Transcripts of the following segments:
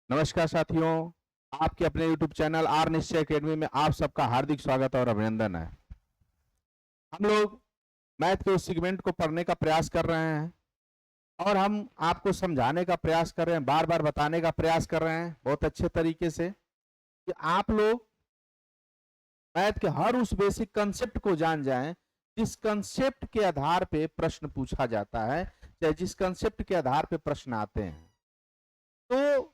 नमस्कार साथियों, आपके अपने YouTube चैनल आर निश्चय एकेडमी में आप सबका हार्दिक स्वागत और अभिनंदन है। हम लोग मैथ के उस सेगमेंट को पढ़ने का प्रयास कर रहे हैं और हम आपको समझाने का प्रयास कर रहे हैं, बार बार बताने का प्रयास कर रहे हैं बहुत अच्छे तरीके से कि आप लोग मैथ के हर उस बेसिक कंसेप्ट को जान जाएं जिस कंसेप्ट के आधार पे प्रश्न पूछा जाता है, चाहे जिस कंसेप्ट के आधार पे प्रश्न आते हैं। तो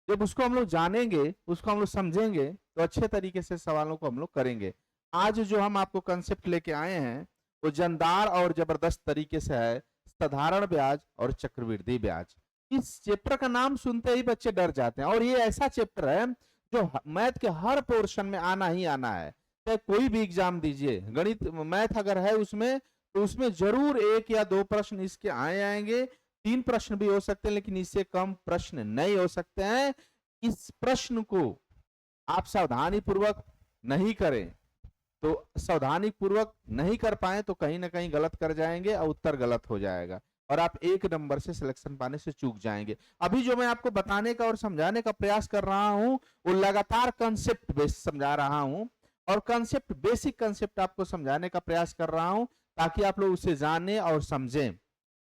जब उसको हम लोग जानेंगे, उसको हम लोग समझेंगे, तो अच्छे तरीके से सवालों को हम लोग करेंगे। आज जो हम आपको कंसेप्ट लेके आए हैं वो जानदार और जबरदस्त तरीके से है, साधारण ब्याज और चक्रवृद्धि ब्याज। इस चैप्टर का नाम सुनते ही बच्चे डर जाते हैं और ये ऐसा चैप्टर है जो मैथ के हर पोर्शन में आना ही आना है। चाहे कोई भी एग्जाम दीजिए, गणित मैथ अगर है उसमें तो उसमें जरूर एक या दो प्रश्न इसके आएंगे, 3 प्रश्न भी हो सकते हैं, लेकिन इससे कम प्रश्न नहीं हो सकते हैं। इस प्रश्न को आप सावधानी पूर्वक नहीं करें तो सावधानी पूर्वक नहीं कर पाए तो कहीं ना कहीं गलत कर जाएंगे और उत्तर गलत हो जाएगा और आप 1 नंबर से सिलेक्शन पाने से चूक जाएंगे। अभी जो मैं आपको बताने का और समझाने का प्रयास कर रहा हूं वो लगातार कंसेप्ट बेस समझा रहा हूं और कंसेप्ट बेसिक कंसेप्ट आपको समझाने का प्रयास कर रहा हूं ताकि आप लोग उसे जाने और समझें।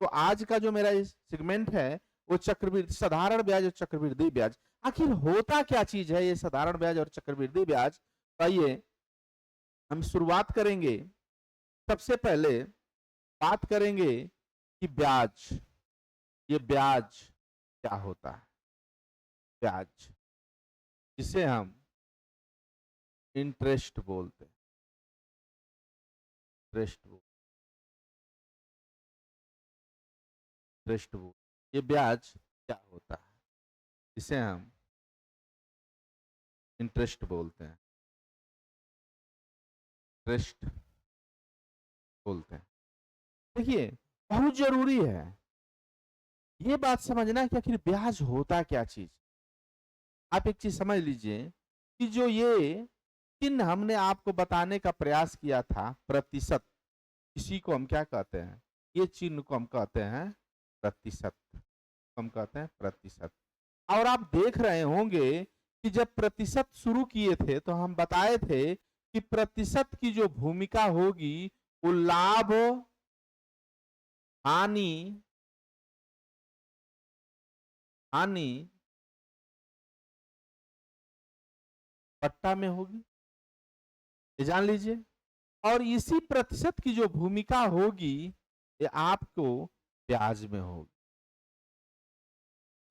तो आज का जो मेरा सेगमेंट है वो चक्रवृद्धि, साधारण ब्याज और चक्रवृद्धि ब्याज। आखिर होता क्या चीज है ये साधारण ब्याज और चक्रवृद्धि ब्याज? आइए हम शुरुआत करेंगे। सबसे पहले बात करेंगे कि ब्याज, ये ब्याज क्या होता है। ब्याज जिसे हम इंटरेस्ट बोलते हैं, इंटरेस्ट इंटरेस्ट बोल, ये ब्याज क्या होता है जिसे हम इंटरेस्ट बोलते हैं, इंटरेस्ट बोलते हैं। देखिए बहुत जरूरी है ये बात समझना कि आखिर ब्याज होता क्या चीज। आप एक चीज समझ लीजिए कि जो ये चिन्ह हमने आपको बताने का प्रयास किया था, प्रतिशत, इसी को हम क्या कहते हैं, ये चिन्ह को हम कहते हैं प्रतिशत, हम कहते हैं प्रतिशत। और आप देख रहे होंगे कि जब प्रतिशत शुरू किए थे तो हम बताए थे कि प्रतिशत की जो भूमिका होगी वो लाभ, हानि, हानि पट्टा में होगी, ये जान लीजिए। और इसी प्रतिशत की जो भूमिका होगी ये आपको ब्याज में होगी,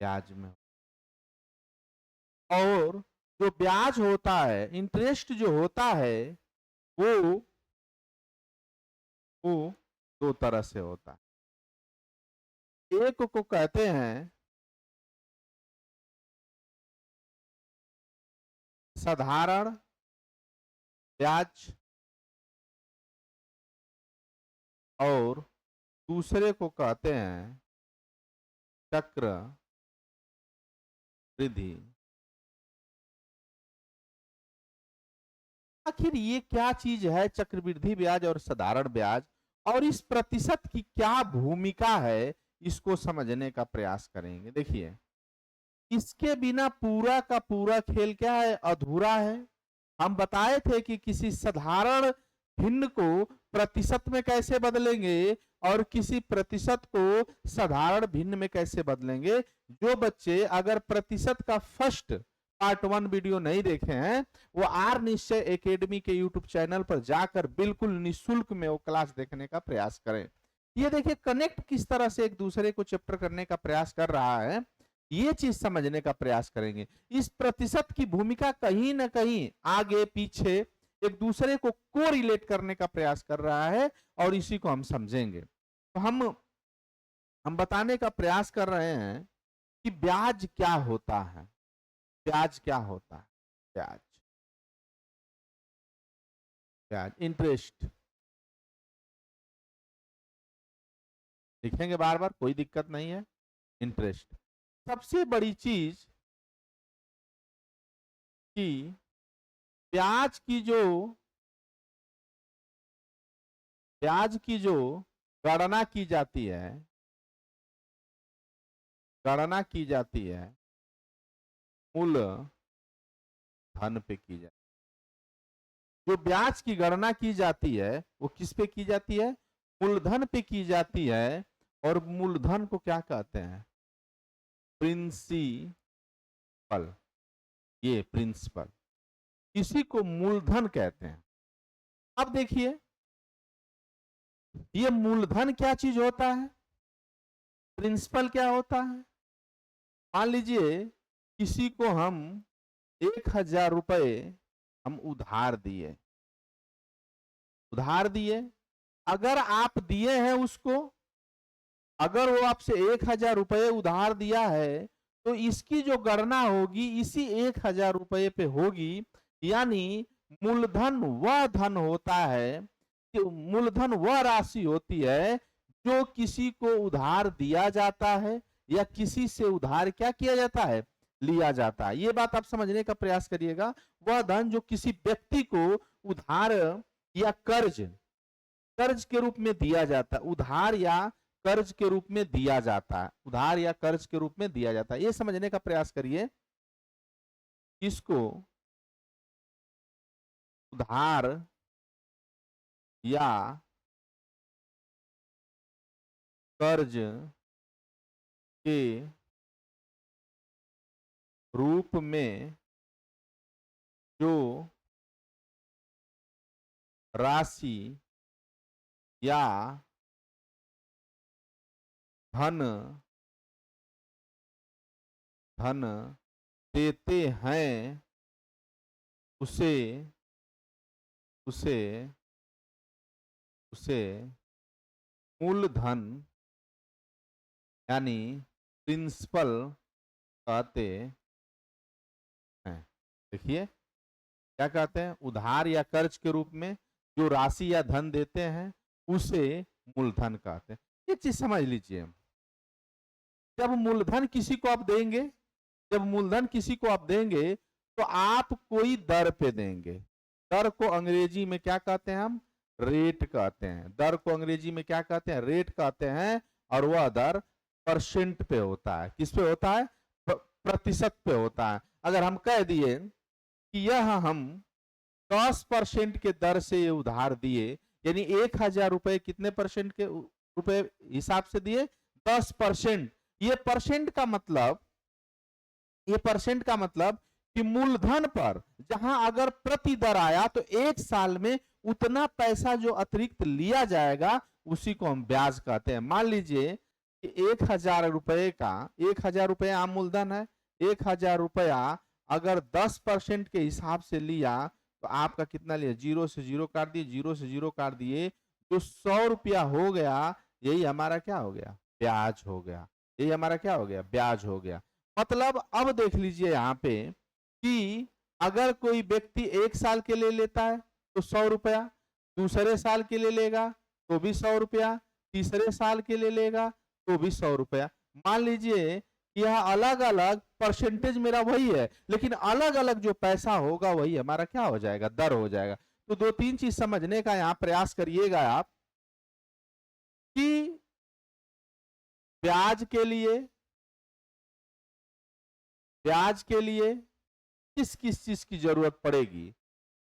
ब्याज में। और जो ब्याज होता है, इंटरेस्ट जो होता है वो वो दो तरह से होता है। एक को कहते हैं साधारण ब्याज और दूसरे को कहते हैं चक्र वृद्धि। आखिर ये क्या चीज है चक्रवृद्धि ब्याज और साधारण ब्याज, और इस प्रतिशत की क्या भूमिका है, इसको समझने का प्रयास करेंगे। देखिए इसके बिना पूरा का पूरा खेल क्या है, अधूरा है। हम बताए थे कि किसी साधारण भिन्न को प्रतिशत में कैसे बदलेंगे और किसी प्रतिशत को साधारण भिन्न में कैसे बदलेंगे। जो बच्चे अगर प्रतिशत का फर्स्ट पार्ट 1 वीडियो नहीं देखे हैं वो आर निश्चय एकेडमी के यूट्यूब चैनल पर जाकर बिल्कुल निःशुल्क में वो क्लास देखने का प्रयास करें। ये देखिए कनेक्ट किस तरह से एक दूसरे को चैप्टर करने का प्रयास कर रहा है, ये चीज समझने का प्रयास करेंगे। इस प्रतिशत की भूमिका कहीं ना कहीं आगे पीछे एक दूसरे को को रिलेट करने का प्रयास कर रहा है और इसी को हम समझेंगे। तो हम बताने का प्रयास कर रहे हैं कि ब्याज क्या होता है। ब्याज क्या होता है? ब्याज, ब्याज इंटरेस्ट लिखेंगे बार बार, कोई दिक्कत नहीं है। इंटरेस्ट सबसे बड़ी चीज कि ब्याज की जो गणना की जाती है, गणना की जाती है मूल धन पे की जाती है। जो ब्याज की गणना की जाती है वो किस पे की जाती है? मूलधन पे की जाती है। और मूलधन को क्या कहते हैं? प्रिंसिपल। ये प्रिंसिपल, इसी को मूलधन कहते हैं। अब देखिए, ये मूलधन क्या चीज होता है, प्रिंसिपल क्या होता है? मान लीजिए किसी को हम 1,000 रुपए हम उधार दिए, अगर आप दिए हैं उसको, अगर वो आपसे 1,000 रुपए उधार दिया है तो इसकी जो गणना होगी इसी 1,000 रुपए पे होगी। यानी मूलधन वह धन होता है, मूलधन वह राशि होती है जो किसी को उधार दिया जाता है या किसी से उधार क्या किया जाता है, लिया जाता है। ये बात आप समझने का प्रयास करिएगा। वह धन जो किसी व्यक्ति को उधार या कर्ज के रूप में दिया जाता है, उधार या कर्ज के रूप में दिया जाता है, उधार या कर्ज के रूप में दिया जाता है। ये समझने का प्रयास करिए, इसको उधार या कर्ज के रूप में जो राशि या धन देते हैं उसे मूलधन यानी प्रिंसिपल कहते हैं। देखिए क्या कहते हैं, उधार या कर्ज के रूप में जो राशि या धन देते हैं उसे मूलधन कहते हैं। ये चीज समझ लीजिए, जब मूलधन किसी को आप देंगे, तो आप कोई दर पे देंगे। दर को अंग्रेजी में क्या कहते हैं हम? रेट कहते हैं। दर को अंग्रेजी में क्या कहते हैं? रेट कहते हैं। और वह दर परसेंट पे होता है। किस पे होता है? प्रतिशत पे होता है। अगर हम कह दिए कि यह हम 10% के दर से ये उधार दिए, यानी 1,000 रुपए कितने परसेंट के रुपए हिसाब से दिए? 10%। ये परसेंट का मतलब कि मूलधन पर जहां अगर प्रति दर आया तो एक साल में उतना पैसा जो अतिरिक्त लिया जाएगा उसी को हम ब्याज कहते हैं। मान लीजिए कि 1,000 रुपए आम मूलधन है। 1,000 रुपया अगर 10% के हिसाब से लिया तो आपका कितना लिया? 0 से 0 काट दिए, 0 से 0 काट दिए, जो 100 रुपया हो गया, यही हमारा क्या हो गया? ब्याज हो गया। यही हमारा क्या हो गया? ब्याज हो गया। मतलब अब देख लीजिए यहाँ पे कि अगर कोई व्यक्ति 1 साल के लिए लेता है तो 100 रुपया, दूसरे साल के लिए लेगा तो भी 100 रुपया, तीसरे साल के लिए लेगा तो भी 100 रुपया। मान लीजिए कि यह अलग अलग परसेंटेज मेरा वही है, लेकिन अलग अलग जो पैसा होगा वही हमारा क्या हो जाएगा? दर हो जाएगा। तो 2-3 चीज समझने का यहाँ प्रयास करिएगा आप कि ब्याज के लिए किस किस चीज की जरूरत पड़ेगी?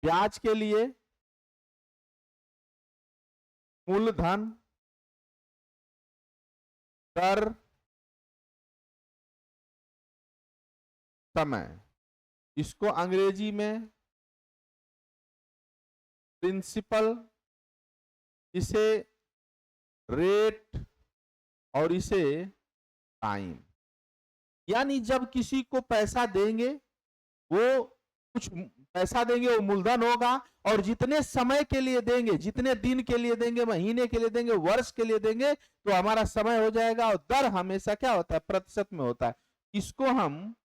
ब्याज के लिए मूलधन, दर, समय। इसको अंग्रेजी में प्रिंसिपल, इसे रेट और इसे टाइम। यानी जब किसी को पैसा देंगे, वो कुछ पैसा देंगे, वो मूलधन होगा, और जितने समय के लिए देंगे, जितने दिन के लिए देंगे, महीने के लिए देंगे, वर्ष के लिए देंगे, तो हमारा समय हो जाएगा। और दर हमेशा क्या होता है? प्रतिशत में होता है। इसको हम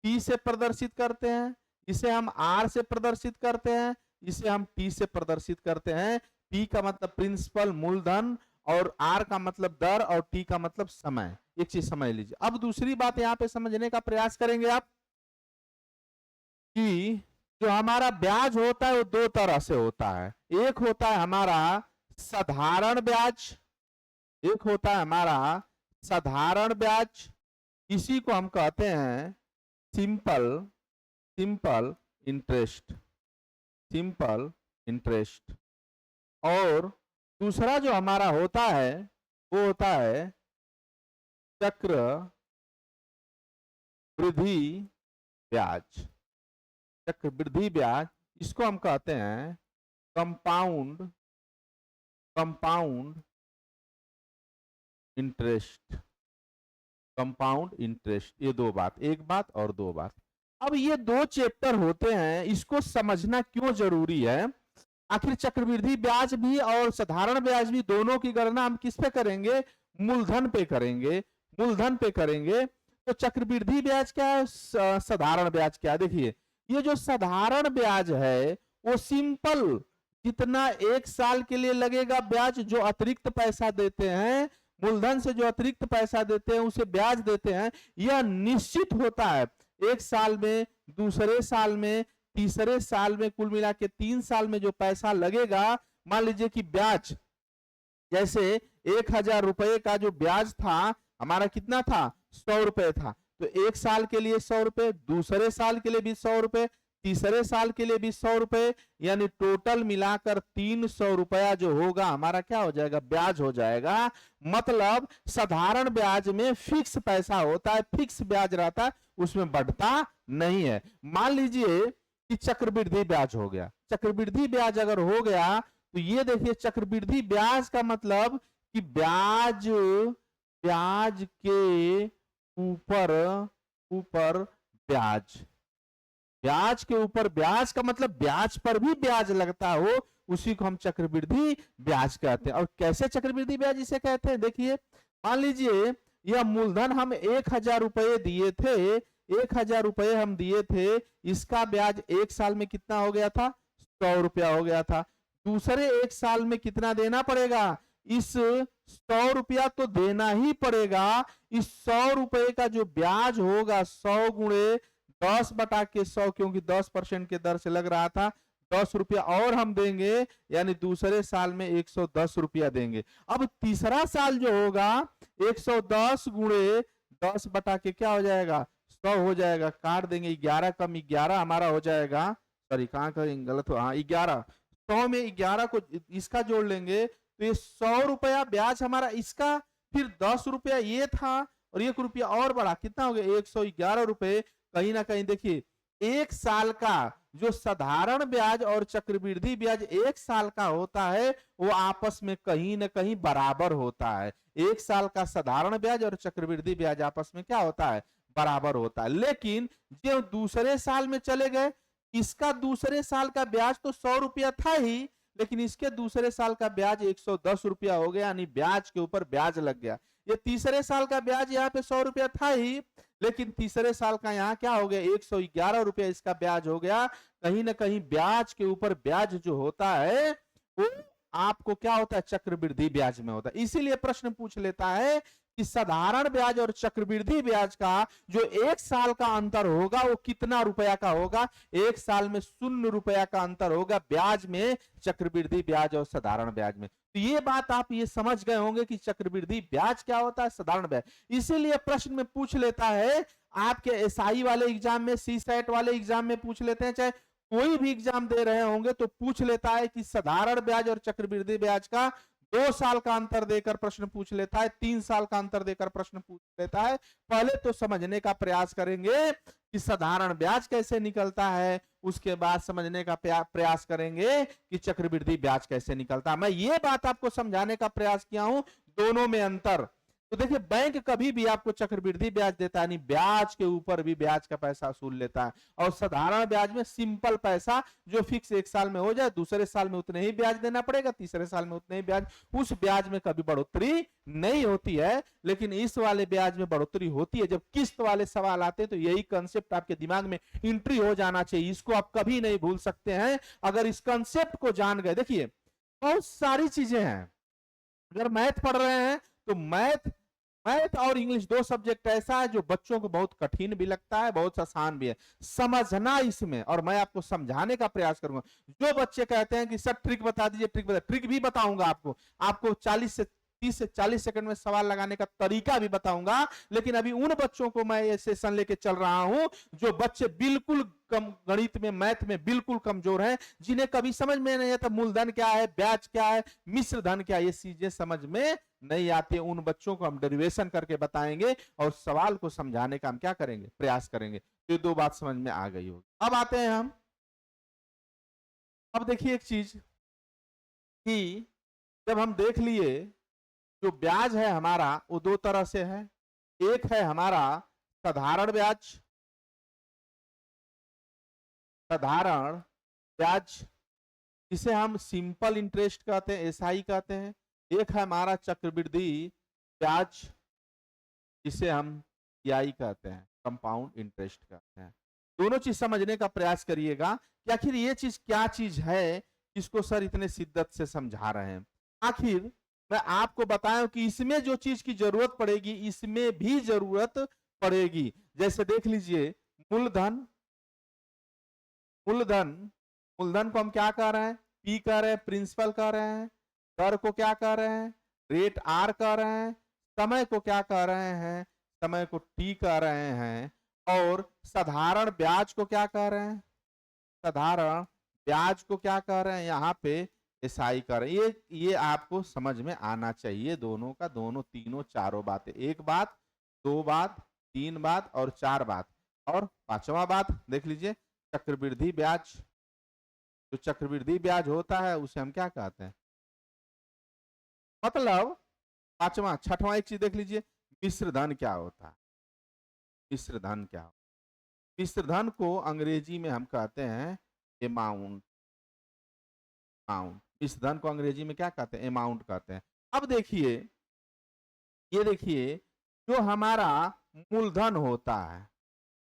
P से प्रदर्शित करते हैं, इसे हम R से प्रदर्शित करते हैं, इसे हम T से प्रदर्शित करते हैं। P का मतलब प्रिंसिपल, मूलधन, और R का मतलब दर, और T का मतलब समय। एक चीज समझ लीजिए। अब दूसरी बात यहां पे समझने का प्रयास करेंगे आप कि जो हमारा ब्याज होता है वो 2 तरह से होता है। एक होता है हमारा साधारण ब्याज, एक होता है हमारा साधारण ब्याज, इसी को हम कहते हैं simple simple interest, simple interest. और दूसरा जो हमारा होता है वो होता है चक्र वृद्धि ब्याज। चक्र वृद्धि ब्याज, इसको हम कहते हैं compound, compound interest, compound interest. ये दो बात, एक बात और दो बात। अब ये दो चैप्टर होते हैं, इसको समझना क्यों जरूरी है। आखिर चक्रवृद्धि ब्याज भी और साधारण ब्याज भी दोनों की गणना हम किस पे करेंगे, मूलधन पे करेंगे, मूलधन पे करेंगे। तो चक्रवृद्धि ब्याज क्या है, साधारण ब्याज क्या है। देखिए ये जो साधारण ब्याज है वो सिंपल, जितना एक साल के लिए लगेगा ब्याज, जो अतिरिक्त पैसा देते हैं मूलधन से, जो अतिरिक्त पैसा देते हैं उसे ब्याज देते हैं, यह निश्चित होता है। एक साल में, दूसरे साल में, तीसरे साल में, कुल मिला के 3 साल में जो पैसा लगेगा, मान लीजिए कि ब्याज जैसे 1000 रुपए का जो ब्याज था हमारा कितना था, 100 रुपए था। तो एक साल के लिए 100 रुपए, दूसरे साल के लिए भी 100 रुपए, तीसरे साल के लिए भी 100 रुपए, यानी टोटल मिलाकर 300 रुपया जो होगा हमारा क्या हो जाएगा, ब्याज हो जाएगा। मतलब साधारण ब्याज में फिक्स पैसा होता है, फिक्स ब्याज रहता है, उसमें बढ़ता नहीं है। मान लीजिए कि चक्रवृद्धि ब्याज हो गया, चक्रवृद्धि ब्याज अगर हो गया तो ये देखिए चक्रवृद्धि ब्याज का मतलब कि ब्याज, ब्याज के ऊपर ऊपर ब्याज, ब्याज के ऊपर ब्याज का मतलब ब्याज पर भी ब्याज लगता हो, उसी को हम चक्रवृद्धि ब्याज कहते हैं। और कैसे चक्रवृद्धि ब्याज इसे कहते हैं, देखिए मान लीजिए यह मूलधन हम 1000 रुपए दिए थे, 1000 रुपए हम दिए थे, इसका ब्याज एक साल में कितना हो गया था, 100 रुपया हो गया था। दूसरे एक साल में कितना देना पड़ेगा, इस 100 रुपया तो देना ही पड़ेगा। इस 100 रुपए का जो ब्याज होगा 100 गुणे 10 बटा के 100, क्योंकि 10% के दर से लग रहा था, 10 रुपया और हम देंगे, यानी दूसरे साल में 110 रुपया देंगे। अब तीसरा साल जो होगा 110 गुणे 10 बटा के क्या हो जाएगा, 100 हो जाएगा, काट देंगे 11 कम 11 हमारा हो जाएगा, सॉरी कहाँ करेंगे गलत हो, हाँ 11, 100 में 11 को इसका जोड़ लेंगे तो ये 100 रुपया ब्याज हमारा इसका, फिर 10 रुपया ये था और 1 रुपया और बढ़ा, कितना हो गया 111 रुपए। कहीं ना कहीं देखिए एक साल का जो साधारण ब्याज और चक्रवृद्धि ब्याज एक साल का होता है वो आपस में कहीं ना कहीं बराबर होता है। एक साल का साधारण ब्याज और चक्रवृद्धि ब्याज आपस में क्या होता है, बराबर होता है। लेकिन जो दूसरे साल में चले गए, इसका दूसरे साल का ब्याज तो 100 रुपया था ही, लेकिन इसके दूसरे साल का ब्याज 110 रुपया हो गया, यानी ब्याज के ऊपर ब्याज लग गया। ये तीसरे साल का ब्याज यहाँ पे 100 रुपया था ही, लेकिन तीसरे साल का यहाँ क्या हो गया, 111 रुपया इसका ब्याज हो गया। कहीं ना कहीं ब्याज के ऊपर ब्याज जो होता है वो आपको क्या होता है, चक्रवृद्धि ब्याज में होता है। इसीलिए प्रश्न पूछ लेता है कि साधारण ब्याज और चक्रवृद्धि ब्याज का जो एक साल का अंतर होगा वो कितना रुपया का होगा। एक साल में 0 रुपया का अंतर होगा ब्याज में, चक्रवृद्धि ब्याज और साधारण ब्याज में। तो ये बात आप ये समझ गए होंगे कि चक्रवृद्धि ब्याज क्या होता है, साधारण ब्याज। इसीलिए प्रश्न में पूछ लेता है, आपके एसआई वाले एग्जाम में, सी सेट वाले एग्जाम में पूछ लेते हैं, चाहे कोई भी एग्जाम दे रहे होंगे तो पूछ लेता है कि साधारण ब्याज और चक्रवृद्धि ब्याज का 2 साल का अंतर देकर प्रश्न पूछ लेता है, 3 साल का अंतर देकर प्रश्न पूछ लेता है। पहले तो समझने का प्रयास करेंगे कि साधारण ब्याज कैसे निकलता है, उसके बाद समझने का प्रयास करेंगे कि चक्रवृद्धि ब्याज कैसे निकलता है। मैं ये बात आपको समझाने का प्रयास किया हूं, दोनों में अंतर। तो देखिए बैंक कभी भी आपको चक्रवृद्धि ब्याज देता है नहीं, ब्याज के ऊपर भी ब्याज का पैसा वसूल लेता है। और साधारण ब्याज में सिंपल पैसा जो फिक्स एक साल में हो जाए, दूसरे साल में उतने ही ब्याज देना पड़ेगा, तीसरे साल में उतने ही ब्याज, उस ब्याज में कभी बढ़ोतरी नहीं होती है। लेकिन इस वाले ब्याज में बढ़ोतरी होती है। जब किस्त वाले सवाल आते हैं तो यही कंसेप्ट आपके दिमाग में एंट्री हो जाना चाहिए, इसको आप कभी नहीं भूल सकते हैं अगर इस कंसेप्ट को जान गए। देखिए बहुत सारी चीजें हैं, अगर मैथ पढ़ रहे हैं तो मैथ और इंग्लिश 2 सब्जेक्ट ऐसा है जो बच्चों को बहुत कठिन भी लगता है, बहुत आसान भी है समझना इसमें, और मैं आपको समझाने का प्रयास करूंगा। जो बच्चे कहते हैं कि सर ट्रिक बता दीजिए, ट्रिक भी बताऊंगा आपको 40 से 30 से 40 सेकंड में सवाल लगाने का तरीका भी बताऊंगा। लेकिन अभी उन बच्चों को मैं ये सेशन लेके चल रहा हूं जो बच्चे बिल्कुल कम गणित में, मैथ में बिल्कुल कमजोर हैं, जिन्हें कभी समझ में नहीं आता मूलधन क्या है, ब्याज क्या है, मिश्र धन क्या है, ये चीजें समझ में नहीं आती। उन बच्चों को हम डेरिवेशन करके बताएंगे और सवाल को समझाने का हम क्या करेंगे, प्रयास करेंगे। तो ये दो बात समझ में आ गई होगी। अब आते हैं हम, अब देखिए एक चीज कि जब हम देख लिए जो ब्याज है हमारा वो दो तरह से है। एक है हमारा साधारण ब्याज, साधारण ब्याज जिसे हम सिंपल इंटरेस्ट कहते हैं, एसआई कहते हैं। एक है हमारा चक्रवृद्धि ब्याज जिसे हम सीआई कहते हैं, कंपाउंड इंटरेस्ट कहते हैं। दोनों चीज समझने का प्रयास करिएगा कि आखिर ये चीज क्या चीज है, इसको सर इतने शिद्दत से समझा रहे हैं। आखिर मैं आपको बताऊं कि इसमें जो चीज की जरूरत पड़ेगी इसमें भी जरूरत पड़ेगी। जैसे देख लीजिए मूलधन, मूलधन, मूलधन को हम क्या कह रहे हैं, पी कह रहे हैं, प्रिंसिपल कह रहे हैं, दर को क्या कह रहे हैं, रेट आर कह रहे हैं, समय को क्या कह रहे हैं, समय को टी कह रहे हैं, और साधारण ब्याज को क्या कह रहे हैं, साधारण ब्याज को क्या कह रहे हैं, यहाँ पे एसआई कह रहे हैं। ये आपको समझ में आना चाहिए, दोनों का, दोनों तीनों चारों बातें, एक बात, दो बात, तीन बात और चार बात। और पांचवा बात देख लीजिए चक्रवृद्धि ब्याज। जो चक्रवृद्धि ब्याज होता है उसे हम क्या कहते हैं, मतलब पांचवा, छठवां एक चीज देख लीजिए मिश्र धन क्या होता है। मिश्र धन क्या होता है, मिश्र धन को अंग्रेजी में हम कहते हैं अमाउंट। अमाउंट, मिश्र धन को अंग्रेजी में क्या कहते हैं, अमाउंट कहते हैं। अब देखिए, ये देखिए जो हमारा मूलधन होता है,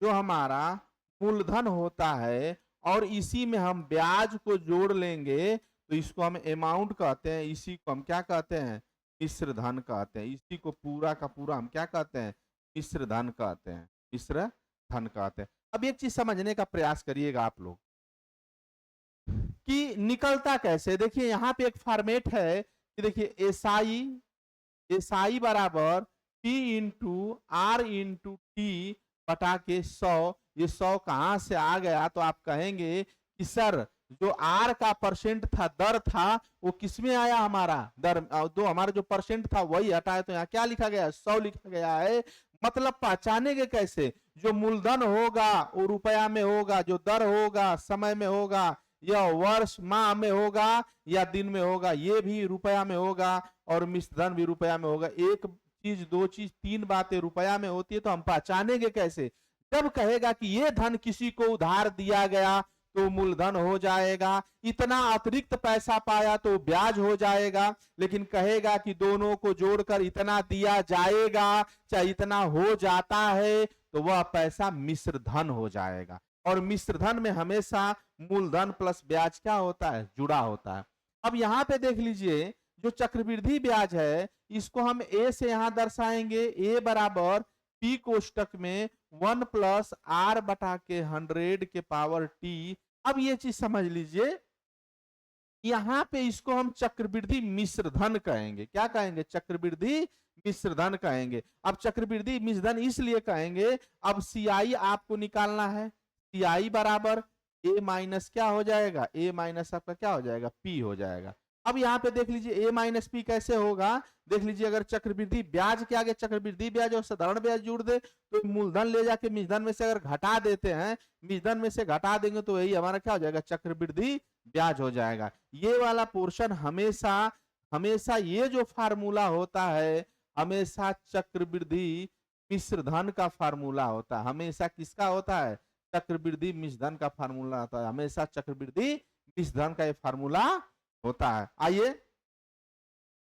जो हमारा मूलधन होता है और इसी में हम ब्याज को जोड़ लेंगे तो इसको हम अमाउंट कहते हैं। इसी को हम क्या कहते हैं, मिश्र धन कहते हैं। इसी को पूरा का पूरा हम क्या कहते हैं, मिश्र धन कहते हैं, मिश्र धन कहते हैं। अब एक चीज समझने का प्रयास करिएगा आप लोग कि निकलता कैसे। देखिए यहाँ पे एक फॉर्मेट है कि देखिए एसआई, एसआई बराबर P into R into T बटा के 100। ये 100 कहां से आ गया, तो आप कहेंगे कि सर जो आर का परसेंट था, दर था, वो किसमें आया, हमारा दर, जो हमारा जो परसेंट था वही हटाया, तो यहाँ क्या लिखा गया, 100 लिखा गया है। मतलब पहचानेंगे कैसे, जो मूलधन होगा वो रुपया में होगा, जो दर होगा समय में होगा, या वर्ष माह में होगा या दिन में होगा, ये भी रुपया में होगा, और मिश्र धन भी रुपया में होगा। एक चीज, दो चीज, तीन बातें रुपया में होती है, तो हम पहचानेंगे कैसे, जब कहेगा कि ये धन किसी को उधार दिया गया तो मूलधन हो जाएगा, इतना अतिरिक्त पैसा पाया तो ब्याज हो जाएगा। लेकिन कहेगा कि दोनों को जोड़कर इतना दिया जाएगा, चाहे इतना हो जाता है, तो वह पैसा मिश्र धन हो जाएगा। और मिश्र धन में हमेशा मूलधन प्लस ब्याज क्या होता है, जुड़ा होता है। अब यहाँ पे देख लीजिए जो चक्रवृद्धि ब्याज है इसको हम ए से यहां दर्शाएंगे, ए बराबर पी कोष्टक में 1 प्लस आर बटा के 100 के पावर टी। अब ये चीज समझ लीजिए, यहां पे इसको हम चक्रवृद्धि मिश्र धन कहेंगे। क्या कहेंगे, चक्रवृद्धि मिश्र धन कहेंगे। अब चक्रवृद्धि मिश्र धन इसलिए कहेंगे, अब सीआई आपको निकालना है, सीआई बराबर ए माइनस क्या हो जाएगा, ए माइनस आपका क्या हो जाएगा, पी हो जाएगा। अब यहाँ पे देख लीजिए ए माइनस पी कैसे होगा, देख लीजिए अगर चक्रवृद्धि ब्याज के आगे चक्रवृद्धि ब्याज और साधारण ब्याज जोड़ दे तो मूलधन ले जाके मिश्रधन में से अगर घटा देते हैं, मिश्रधन में से घटा देंगे तो यही हमारा क्या हो जाएगा, चक्रवृद्धि ब्याज हो जाएगा। ये वाला पोर्शन हमेशा हमेशा ये जो फार्मूला होता है हमेशा चक्रवृद्धि मिश्रधन का फार्मूला होता है। हमेशा किसका होता है, चक्रवृद्धि मिश्रधन का फार्मूला होता है। हमेशा चक्रवृद्धि मिश्रधन का ये फार्मूला होता है। आइए,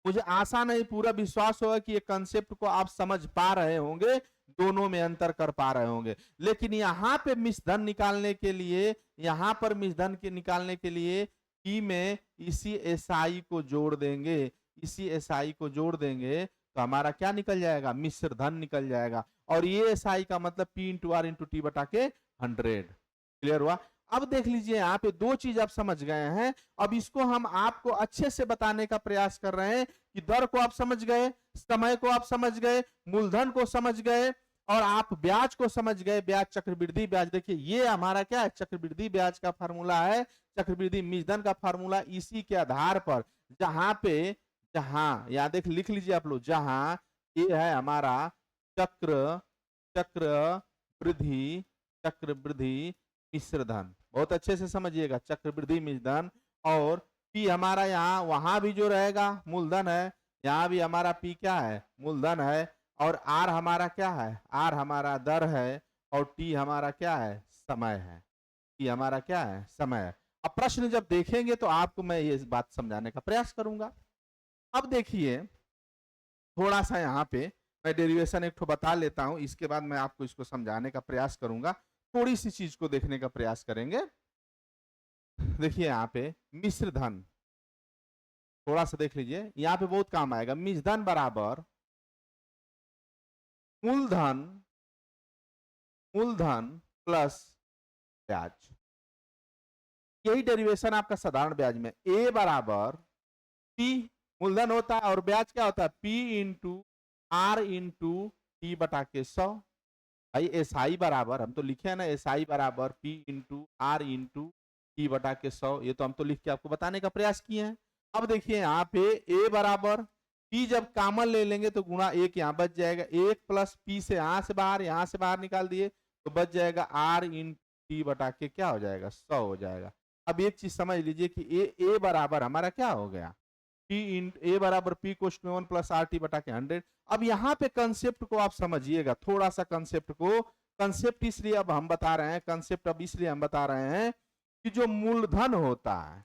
मुझे आशा नहीं पूरा विश्वास होगा कि ये कंसेप्ट को आप समझ पा रहे होंगे, दोनों में अंतर कर पा रहे होंगे। लेकिन यहाँ पे मिश्रधन निकालने के लिए, यहाँ पर मिश्रधन के निकालने के लिए पी में इसी एसआई को जोड़ देंगे, इसी एसआई को जोड़ देंगे तो हमारा क्या निकल जाएगा, मिश्रधन निकल जाएगा। और ये एसआई का मतलब P into R into T बटा के 100। क्लियर हुआ। अब देख लीजिए यहाँ पे दो चीज आप समझ गए हैं। अब इसको हम आपको अच्छे से बताने का प्रयास कर रहे हैं कि दर को आप समझ गए, समय को आप समझ गए, मूलधन को समझ गए और आप ब्याज को समझ गए। ब्याज, चक्रवृद्धि ब्याज, देखिए ये हमारा क्या है, चक्रवृद्धि ब्याज का फार्मूला है, चक्रवृद्धि मूलधन का फार्मूला। इसी के आधार पर जहां या देख लिख लीजिए आप लोग, जहां ये है हमारा चक्रवृद्धि मिश्रधन, बहुत अच्छे से समझिएगा, चक्रवृद्धि मिश्रधन। और पी हमारा यहाँ वहां भी जो रहेगा मूलधन है, यहाँ भी हमारा पी क्या है, मूलधन है। और आर हमारा क्या है, आर हमारा दर है और टी हमारा क्या है, समय है। टी हमारा क्या है, समय है। अब प्रश्न जब देखेंगे तो आपको मैं ये बात समझाने का प्रयास करूंगा। अब देखिए थोड़ा सा यहाँ पे मैं डेरिवेशन एक ठो बता लेता हूं, इसके बाद मैं आपको इसको समझाने का प्रयास करूंगा। थोड़ी सी चीज को देखने का प्रयास करेंगे। देखिए यहाँ पे मिश्र धन, थोड़ा सा देख लीजिए, यहाँ पे बहुत काम आएगा। मिश्र धन बराबर मूलधन प्लस ब्याज, यही डेरिवेशन आपका साधारण ब्याज में। ए बराबर पी, मूलधन होता है और ब्याज क्या होता है, P into R into T बटा के 100। भाई एस आई बराबर, हम तो लिखे हैं ना, एस आई बराबर P into R into T बटा के 100। ये तो हम तो लिख के आपको बताने का प्रयास किए हैं। अब देखिए यहाँ पे ए बराबर पी, जब कॉमन ले लेंगे तो गुणा एक यहाँ बच जाएगा, एक प्लस पी से यहाँ से बाहर निकाल दिए तो बच जाएगा आर इन टी बटा के क्या हो जाएगा, 100 हो जाएगा। अब एक चीज समझ लीजिए कि ए बराबर हमारा क्या हो गया, पी इन ए बराबर पी कोष्ट में 1 प्लस आर टी बटा के 100। अब यहाँ पे कंसेप्ट को आप समझिएगा थोड़ा सा, कंसेप्ट इसलिए अब हम बता रहे हैं, कंसेप्ट अब इसलिए हम बता रहे हैं कि जो मूलधन होता है,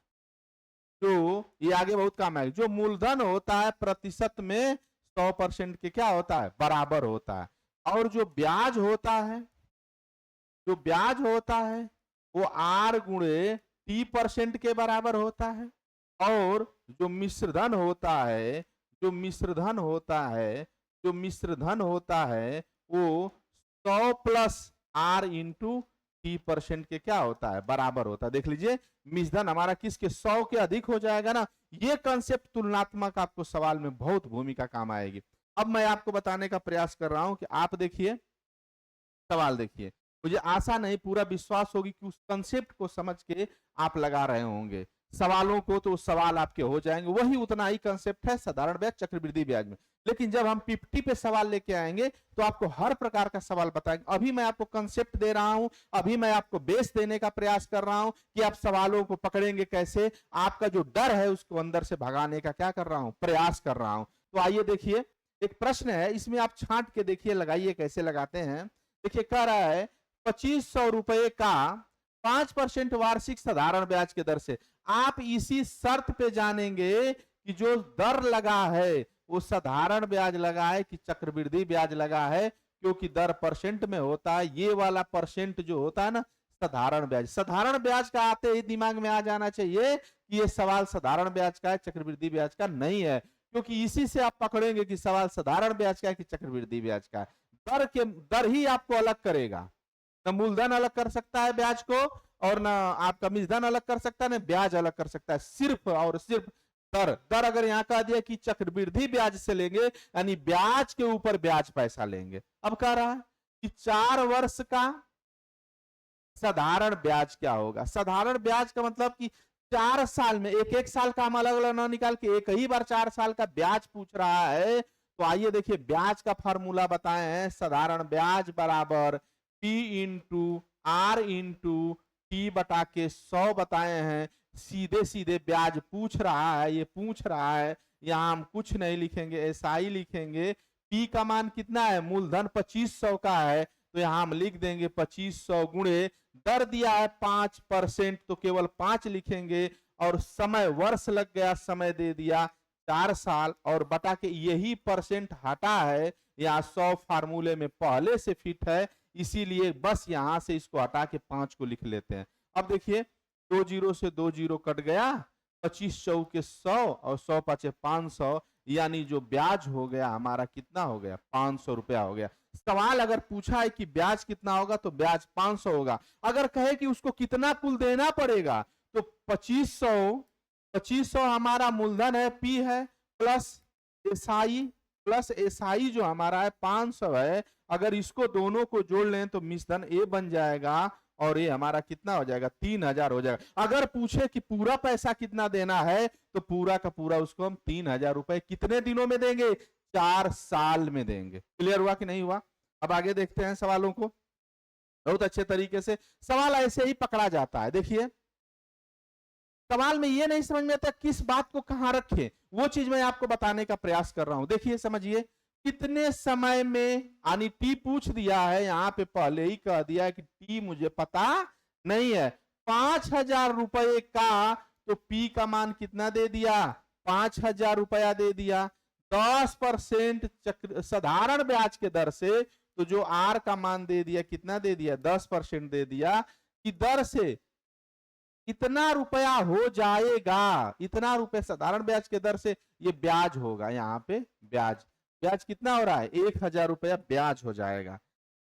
जो ये आगे बहुत काम है, जो मूलधन होता है प्रतिशत में 100% के क्या होता है, बराबर होता है। और जो ब्याज होता है वो आर गुणे टी % के बराबर होता है। और जो मिश्रधन होता है वो 100 प्लस आर इंटू टी % के क्या होता है, बराबर होता है। देख लीजिए मिश्रधन हमारा किसके, 100 के अधिक हो जाएगा ना। ये कंसेप्ट तुलनात्मक आपको सवाल में बहुत भूमिका काम आएगी। अब मैं आपको बताने का प्रयास कर रहा हूं कि आप देखिए सवाल, देखिए मुझे आशा नहीं पूरा विश्वास होगी कि उस कंसेप्ट को समझ के आप लगा रहे होंगे सवालों को, तो सवाल आपके हो जाएंगे। वही उतना ही कंसेप्ट है साधारण ब्याज, चक्रवृद्धि ब्याज में। लेकिन जब हम 50 पे सवाल लेके आएंगे तो आपको हर प्रकार का सवाल बताएंगे। अभी मैं आपको कंसेप्ट दे रहा हूं, अभी मैं आपको बेस देने का प्रयास कर रहा हूं कि आप सवालों को पकड़ेंगे कैसे, आपका जो डर है उसको अंदर से भगाने का क्या कर रहा हूं, प्रयास कर रहा हूं। तो आइए देखिए एक प्रश्न है, इसमें आप छांट के देखिए, लगाइए कैसे लगाते हैं। देखिए कह रहा है 2500 रुपए का 5% वार्षिक साधारण ब्याज के दर से आप इसी शर्त पे जानेंगे कि जो दर लगा है वो साधारण ब्याज लगा है कि चक्रवृद्धि ब्याज लगा है, क्योंकि दर % में होता है। ये वाला % जो होता है ना साधारण ब्याज, साधारण ब्याज का आते ही दिमाग में आ जाना चाहिए कि ये सवाल साधारण ब्याज का है, चक्रवृद्धि ब्याज का नहीं है। क्योंकि इसी से आप पकड़ेंगे कि सवाल साधारण ब्याज का है कि चक्रवृद्धि ब्याज का है। दर ही आपको अलग करेगा, न मूलधन अलग कर सकता है ब्याज को, और ना आपका मिश्रधन अलग कर सकता है, ना ब्याज अलग कर सकता है। सिर्फ और सिर्फ दर अगर यहाँ कह दिया कि चक्रवृद्धि ब्याज से लेंगे यानी ब्याज के ऊपर ब्याज पैसा लेंगे। अब कह रहा है कि 4 वर्ष का साधारण ब्याज क्या होगा। साधारण ब्याज का मतलब कि 4 साल में, एक साल का हम अलग अलग ना निकाल के एक ही बार 4 साल का ब्याज पूछ रहा है। तो आइए देखिए ब्याज का फॉर्मूला बताए हैं, साधारण ब्याज बराबर P into R into T बटा के 100 बताए हैं। सीधे सीधे ब्याज पूछ रहा है, ये पूछ रहा है, यहाँ हम कुछ नहीं लिखेंगे, एसआई लिखेंगे। पी का मान कितना है, मूलधन 2500 का है, तो यहाँ हम लिख देंगे 2500 गुणे दर दिया है 5%, तो केवल 5 लिखेंगे। और समय वर्ष लग गया, समय दे दिया 4 साल, और बटा के यही % हटा है, यहाँ 100 फार्मूले में पहले से फिट है, इसीलिए बस यहां से इसको हटा के 5 को लिख लेते हैं। अब देखिए 2 जीरो से 2 जीरो कट गया, 25 चौके 100 और 100 पाँचे 500, यानी जो ब्याज हो गया हमारा कितना हो गया, 500 रुपया हो गया। सवाल अगर पूछा है कि ब्याज कितना होगा तो ब्याज 500 होगा। अगर कहे कि उसको कितना कुल देना पड़ेगा तो 2500 हमारा मूलधन है, पी है, प्लस एसआई जो हमारा है 500 है। अगर इसको दोनों को जोड़ लें तो मिश्रधन ए बन जाएगा और ये हमारा कितना हो जाएगा, 3000 हो जाएगा। अगर पूछे कि पूरा पैसा कितना देना है तो पूरा का पूरा उसको हम 3000 रुपए कितने दिनों में देंगे, 4 साल में देंगे। क्लियर हुआ कि नहीं हुआ? अब आगे देखते हैं सवालों को। बहुत अच्छे तरीके से सवाल ऐसे ही पकड़ा जाता है। देखिए सवाल में ये नहीं समझ में आता किस बात को कहां रखें, वो चीज मैं आपको बताने का प्रयास कर रहा हूं। देखिए समझिए, कितने समय में, यानी टी पूछ दिया है, यहां पे पहले ही कह दिया है कि टी मुझे पता नहीं है। 5000 रुपए का तो पी का मान कितना दे दिया, 5000 रुपया दे दिया। 10% साधारण ब्याज के दर से तो जो आर का मान दे दिया, कितना दे दिया, 10% दे दिया कि दर से इतना रुपया हो जाएगा, इतना रुपए साधारण ब्याज के दर से ये ब्याज होगा। यहाँ पे ब्याज कितना हो रहा है, 1000 रुपया ब्याज हो जाएगा।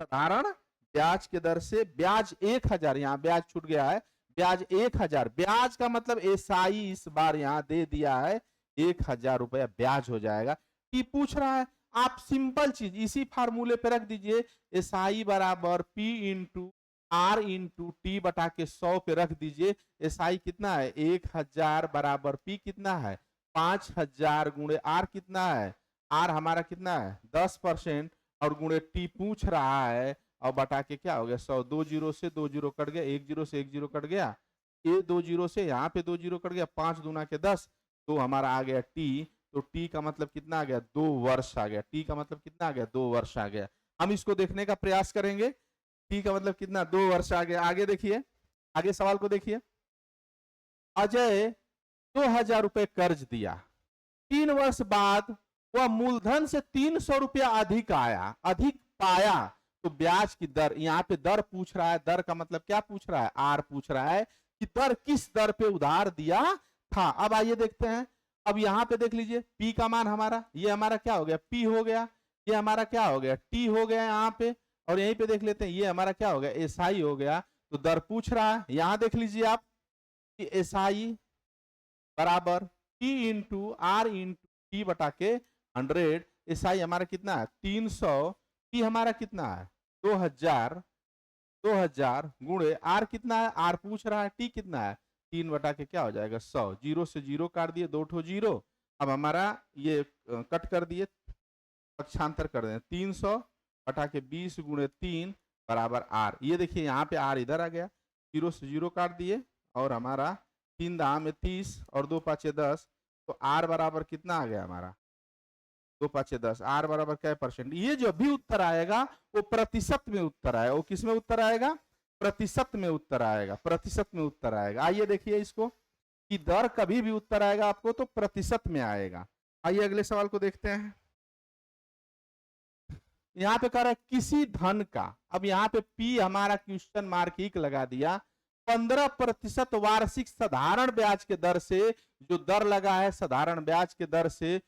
साधारण ब्याज के दर से ब्याज 1000, यहाँ ब्याज छूट गया है, ब्याज 1000। ब्याज का मतलब एसआई इस बार यहाँ दे दिया है 1000 रुपया ब्याज हो जाएगा। टी पूछ रहा है, आप सिंपल चीज इसी फार्मूले पे रख दीजिए, एसआई बराबर P into R into T बटा के 100 पे रख दीजिए। एसआई कितना है, 1000 बराबर पी कितना है, 5000 गुणे आर कितना है, आर हमारा कितना है 10% और गुणे टी पूछ रहा है और बटा के क्या हो गया 100। 2 जीरो से 2 जीरो कट गया, 1 जीरो से 1 जीरो कट गया, ये 2 जीरो से यहाँ पे 2 जीरो कट गया, 5 दूना के 10, तो हमारा आ गया टी। तो टी का मतलब कितना आ गया, 2 वर्ष आ गया। टी का मतलब कितना आ गया, 2 वर्ष आ गया। हम इसको देखने का प्रयास करेंगे, टी का मतलब कितना, 2 वर्ष आ गया। आगे देखिए, आगे सवाल को देखिए। अजय 2000 रुपए कर्ज दिया, 3 वर्ष बाद वह मूलधन से 300 रुपया अधिक पाया तो ब्याज की दर, यहाँ पे दर पूछ रहा है, दर का मतलब क्या पूछ रहा है, आर पूछ रहा है कि दर किस दर पे उधार दिया था। अब आइए देखते हैं। अब यहाँ पे देख लीजिए, पी का मान हमारा, ये हमारा क्या हो गया, पी हो गया, ये हमारा क्या हो गया, टी हो गया यहाँ पे, और यहीं पे देख लेते हैं ये हमारा क्या हो गया, एसआई हो गया। तो दर पूछ रहा है, यहां देख लीजिए आप कि एसआई बराबर P into R into T बटा के 100। एसआई हमारा कितना है 300, टी हमारा कितना है 2000 गुणे आर कितना है, आर पूछ रहा है, टी कितना है 3 बटा के क्या हो जाएगा 100। जीरो से जीरो काट दिए, 2 ठो जीरो। अब हमारा ये कट कर दिए, पक्षांतर कर दें, 300 बटा के 20 गुणे 3 बराबर आर। ये देखिए यहाँ पे आर इधर आ गया, जीरो से जीरो काट दिए और हमारा 3 दाम में 30 और 2 पाँचे 10, तो आर बराबर कितना आ गया हमारा 2 पाँचे 10। आर बराबर क्या परसेंट। ये जो भी उत्तर आएगा वो प्रतिशत में उत्तर आएगा। वो किस में उत्तर आएगा, प्रतिशत में उत्तर आएगा, प्रतिशत में उत्तर आएगा। आइए देखिए इसको कि दर कभी भी उत्तर आएगा आपको तो प्रतिशत में आएगा। आइए अगले सवाल को देखते हैं। यहाँ पे कह रहा है किसी धन का, अब यहाँ पे पी हमारा क्वेश्चन मार्क 1 लगा दिया, 15% वार्षिक साधारण ब्याज के दर से, जो दर लगा है साधारण ब्याज के दर से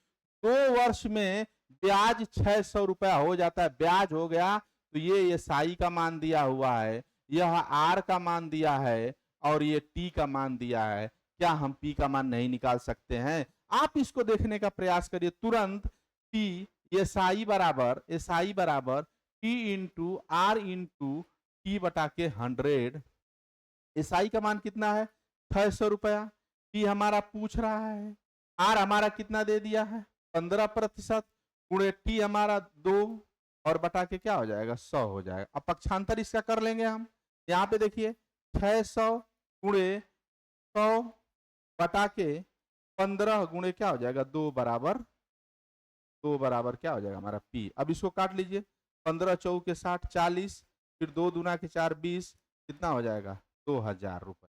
2 वर्ष में ब्याज 600 रुपया हो जाता है, ब्याज हो गया। तो ये एसआई का मान दिया हुआ है, यह आर का मान दिया है और ये टी का मान दिया है। क्या हम पी का मान नहीं निकाल सकते हैं? आप इसको देखने का प्रयास करिए तुरंत। पी एसआई बराबर P into R into T बटा के 100। एसआई का मान कितना है 600 रुपया, पी हमारा पूछ रहा है, आर हमारा कितना दे दिया है 15%, गुणे टी हमारा 2 और बटा के क्या हो जाएगा 100 हो जाएगा। अब पक्षांतर इसका कर लेंगे हम। यहाँ पे देखिए 600 गुणे 100 बटा के 15 गुणे क्या हो जाएगा 2 बराबर क्या हो जाएगा हमारा पी। अब इसको काट लीजिए, 15 चौके 60 40, फिर 2 दूना के 4 20, कितना हो जाएगा 2000 रुपए।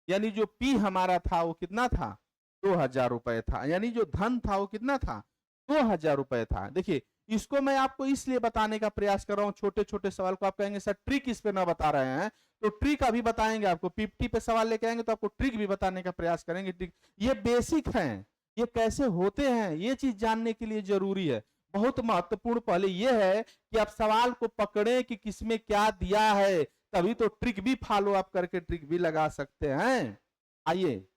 यानी जो पी हमारा था वो कितना था 2000 रुपए था, यानी जो धन था वो कितना था 2000 रुपए था। देखिए इसको मैं आपको इसलिए बताने का प्रयास कर रहा हूँ, छोटे छोटे सवाल को आप कहेंगे सर ट्रिक इस पे ना बता रहे हैं, तो ट्रिक अभी बताएंगे आपको। 50 पे सवाल लेके आएंगे तो आपको ट्रिक भी बताने का प्रयास करेंगे। ट्रिक ये बेसिक है, ये कैसे होते हैं ये चीज जानने के लिए जरूरी है। बहुत महत्वपूर्ण पहले यह है कि आप सवाल को पकड़े कि किसमें क्या दिया है, तभी तो ट्रिक भी फॉलो अप करके ट्रिक भी लगा सकते हैं। आइए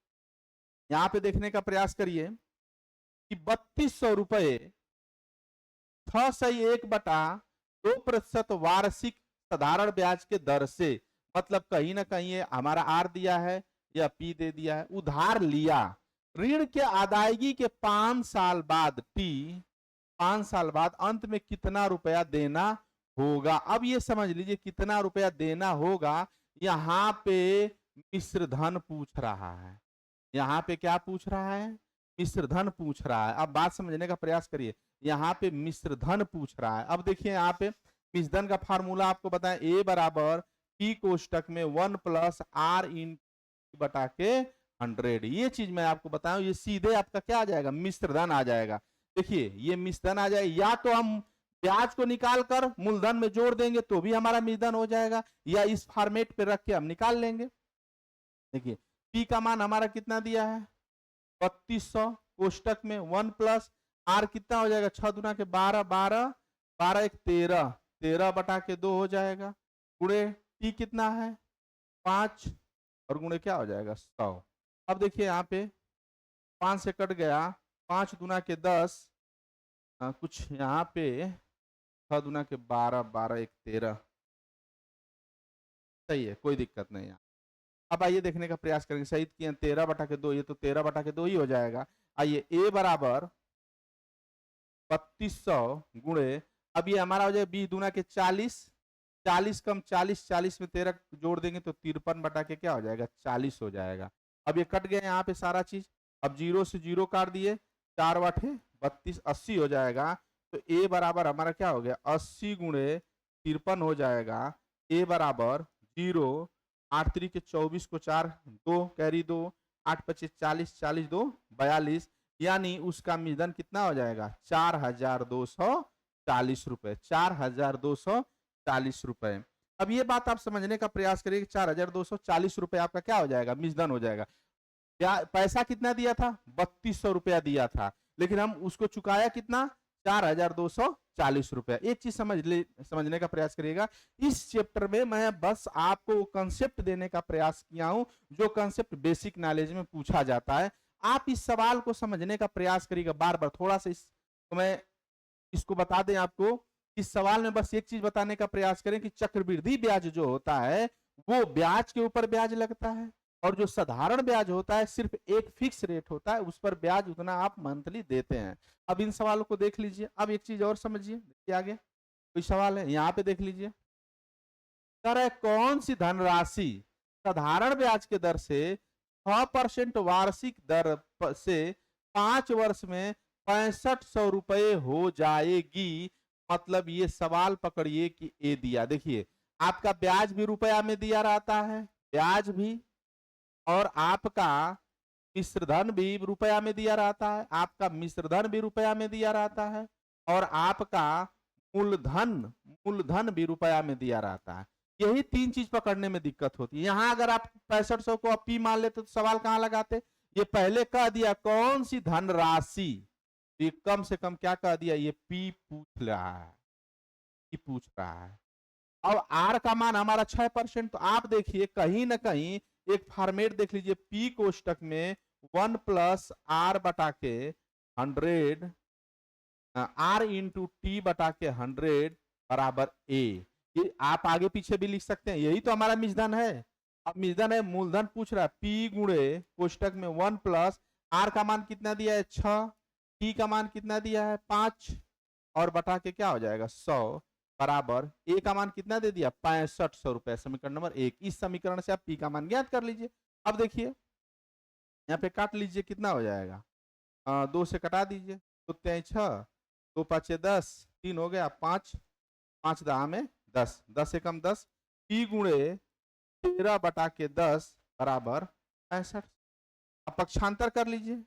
यहां पे देखने का प्रयास करिए कि 3200 रुपए 6.1/2% वार्षिक साधारण ब्याज के दर से, मतलब कहीं ना कहीं ये हमारा आर दिया है या पी दे दिया है, उधार लिया। ऋण के अदायगी के 5 साल बाद टी 5 साल बाद अंत में कितना रुपया देना होगा। अब ये समझ लीजिए कितना रुपया देना होगा। यहाँ पे मिश्र धन पूछ रहा है, यहाँ पे क्या पूछ रहा है, मिश्र धन पूछ रहा है। अब बात समझने का प्रयास करिए, यहाँ पे मिश्र धन पूछ रहा है। अब देखिए यहाँ पे मिश्र धन का फार्मूला आपको बताएं, ए बराबर पी कोष्टक में 1 प्लस आर इन बटा के 100। ये चीज मैं आपको बताऊं, ये सीधे आपका क्या आ जाएगा, मिश्र धन आ जाएगा। देखिए ये मिश्र धन आ जाएगा, या तो हम ब्याज को निकाल कर मूलधन में जोड़ देंगे तो भी हमारा मिश्र धन हो जाएगा, या इस फॉर्मेट पे रख के हम निकाल लेंगे। देखिए पी का मान हमारा कितना दिया है 3200, कोष्टक में 1 प्लस आर कितना हो जाएगा 6 दूना के 12, 12 12 1 13, 13 बटा के 2 हो जाएगा, गुणे टी कितना है 5 और गुणे क्या हो जाएगा 100। अब देखिए यहाँ पे 5 से कट गया, 5 दूना के 10, कुछ यहाँ पे 6 दूना के 12, 12 1 13, सही है, कोई दिक्कत नहीं है। अब आइए देखने का प्रयास करेंगे, सही किए 13 बटा के 2, ये तो 13 बटा के 2 ही हो जाएगा। आइए ए बराबर 3200 गुणे, अब ये हमारा हो जाएगा 20 दूना के 40, 40 कम 40, 40 में 13 जोड़ देंगे तो 53 बटा के क्या हो जाएगा 40 हो जाएगा। अब ये कट गया यहाँ पे सारा चीज, अब 0 से 0 काट दिए, 4 वाटे 32, 80 हो जाएगा। तो ए बराबर हमारा क्या हो गया 80 गुणे 53 हो जाएगा। ए बराबर 0, 8 3 के 24 को 4, 2 कैरी 2, 8 25 40, 40 2 42, यानी उसका मिश्रण कितना हो जाएगा 4240 रुपए, 4240 रुपए। अब ये बात आप समझने का प्रयास करिए, 4240 रुपए आपका क्या हो जाएगा मिश्रण हो जाएगा। क्या पैसा कितना दिया था 3200 रुपया दिया था, लेकिन हम उसको चुकाया कितना 4240 रुपया। एक चीज समझने का प्रयास करिएगा, इस चैप्टर में मैं बस आपको कंसेप्ट देने का प्रयास किया हूं, जो कंसेप्ट बेसिक नॉलेज में पूछा जाता है। आप इस सवाल को समझने का प्रयास करिएगा बार बार, थोड़ा सा तो मैं इसको बता दें आपको, इस सवाल में बस एक चीज बताने का प्रयास करें कि चक्रवृद्धि ब्याज जो होता है वो ब्याज के ऊपर ब्याज लगता है, और जो साधारण ब्याज होता है सिर्फ एक फिक्स रेट होता है, उस पर ब्याज उतना आप मंथली देते हैं। अब इन सवालों को देख लीजिए। अब एक चीज और समझिए, देखिए आगे कोई सवाल है यहाँ पे देख लीजिए, तरह कौन सी धनराशि साधारण ब्याज के दर से 6% वार्षिक दर से 5 वर्ष में 6500 रुपए हो जाएगी। मतलब ये सवाल पकड़िए कि ए दिया, देखिए आपका ब्याज भी रुपया में दिया रहता है, ब्याज भी, और आपका मिश्रधन भी रुपया में दिया रहता है, आपका मिश्रधन भी रुपया में दिया रहता है, और आपका मूलधन भी रुपया में दिया रहता है। यही 3 चीज पकड़ने में दिक्कत होती है। यहां अगर आप 6500 को आप पी मान लेते तो सवाल कहां लगाते, ये पहले कह दिया कौन सी धनराशि, ये कम से कम क्या कह दिया, ये पी पूछ रहा है, पी पूछ रहा है। अब आर का मान हमारा 6%, तो आप देखिए कहीं ना कहीं एक फॉर्मेट देख लीजिए, पी कोष्टक में 1 प्लस आर बटा के 100, आर इंटू टी बटा के 100 बराबर ए। ये आप आगे पीछे भी लिख सकते हैं, यही तो हमारा मिश्रधन है। अब मिश्रधन है, मूलधन पूछ रहा है, पी गुणे कोष्टक में 1 प्लस आर का मान कितना दिया है 6, टी का मान कितना दिया है 5, और बटा के क्या हो जाएगा 100 बराबर ए का मान कितना दे दिया 6500 रुपए। समीकरण नंबर 1, इस समीकरण से आप पी का मान ज्ञात कर लीजिए। अब देखिए यहाँ पे काट लीजिए, कितना हो जाएगा 2 से कटा दीजिए, तो 6 2 5 10, 3 हो गया 5, 5 दहा में 10, 10 एकम 10, पी गुणे 13 बटा के 10 बराबर 65। अब पक्षांतर कर लीजिए,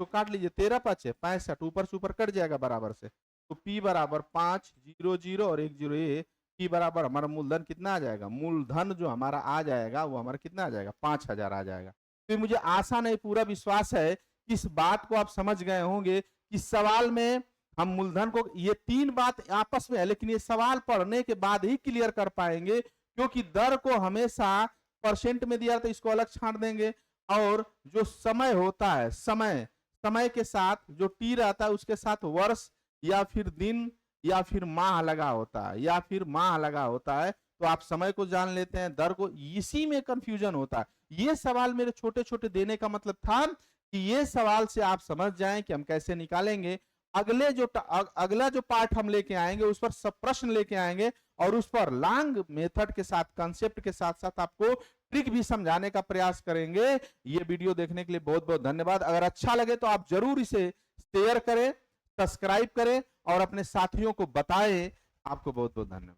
तो काट लीजिए 13 5 65, ऊपर से ऊपर कट जाएगा बराबर से, तो P बराबर 5 0 0 और 1 0 ए, P बराबर हमारा मूलधन कितना आ जाएगा, मूलधन जो हमारा आ जाएगा वो हमारा कितना आ जाएगा 5000 आ जाएगा। तो मुझे आशा नहीं पूरा विश्वास है कि इस बात को आप समझ गए होंगे कि सवाल में हम मूलधन को, ये तीन बात आपस में है, लेकिन ये सवाल पढ़ने के बाद ही क्लियर कर पाएंगे, क्योंकि दर को हमेशा परसेंट में दिया तो इसको अलग छांट देंगे, और जो समय होता है, समय के साथ जो टी रहता है उसके साथ वर्ष या फिर दिन या फिर माह लगा होता है, या फिर माह लगा होता है, तो आप समय को जान लेते हैं, दर को, इसी में कंफ्यूजन होता है। ये सवाल मेरे छोटे छोटे देने का मतलब था कि ये सवाल से आप समझ जाएं कि हम कैसे निकालेंगे। अगला जो पार्ट हम लेके आएंगे उस पर सब प्रश्न लेके आएंगे, और उस पर लॉन्ग मेथड के साथ, कंसेप्ट के साथ साथ आपको ट्रिक भी समझाने का प्रयास करेंगे। ये वीडियो देखने के लिए बहुत बहुत धन्यवाद। अगर अच्छा लगे तो आप जरूर इसे शेयर करें, सब्सक्राइब करें और अपने साथियों को बताएं। आपको बहुत बहुत धन्यवाद।